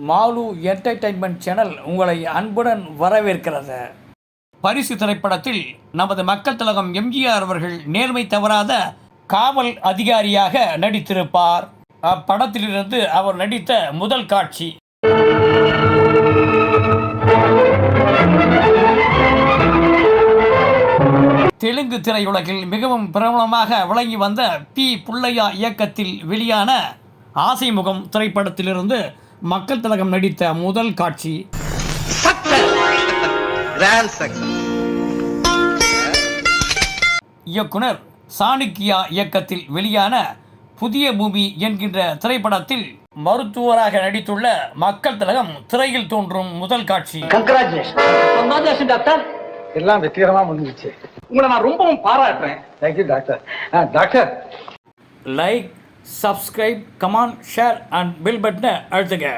Mall entertainment channel உங்களை அன்புடன் வரவேற்கிறது. பரிசு திரைப்படத்தில் நமது மக்கள் திலகம் எம்ஜிஆர் அவர்கள் நேர்மை தவறாத காவல் அதிகாரியாக நடித்திருப்பார். அப்படத்திலிருந்து அவர் நடித்த முதல் காட்சி. தெலுங்கு திரையுலகில் மிகவும் பிரபலமாக விளங்கி வந்த பி. புள்ளையா இயக்கத்தில் வெளியான ஆசைமுகம் திரைப்படத்திலிருந்து மக்கள் திலகம் நடித்த முதல் காட்சி. இயக்குனர் சாணக்கியா இயக்கத்தில் வெளியான புதிய பூமி என்கின்ற திரைப்படத்தில் மருத்துவராக நடித்துள்ள மக்கள் திலகம் திரையில் தோன்றும் முதல் காட்சி. டாக்டர், எல்லாம் வெற்றிகரமா முடிஞ்சிச்சு. உங்களை நான் ரொம்பவும் பாராட்டுறேன். Thank you doctor. Doctor, like, subscribe, comment, share and bell பட்டனை அழுத்துங்க.